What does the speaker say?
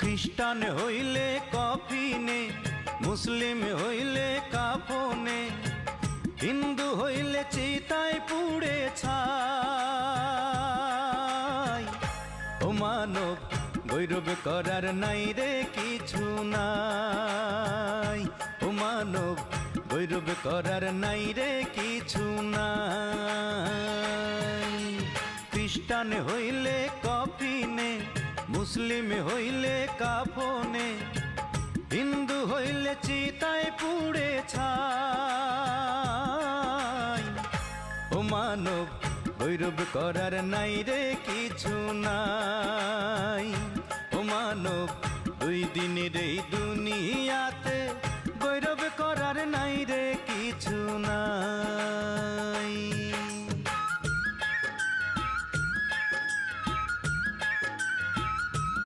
খ্রিস্টান হইলে কফিনে, মুসলিম হইলে কাফনে, হিন্দু হইলে চিতায় পুড়ে ছাই। ও মানব গৌরব করার নাই রে কিছু নাই, ও মানব গৌরব করার নাই রে কিছু নাই। খ্রিস্টান হইলে কফিনে, মুসলিম হইলে কাফনে, হিন্দু হইলে চিতায় পুড়ে ছাই। ও মানব গৌরব করার নাই রে কিছু নাই, ও মানব দুই দিনের এই দুনিয়া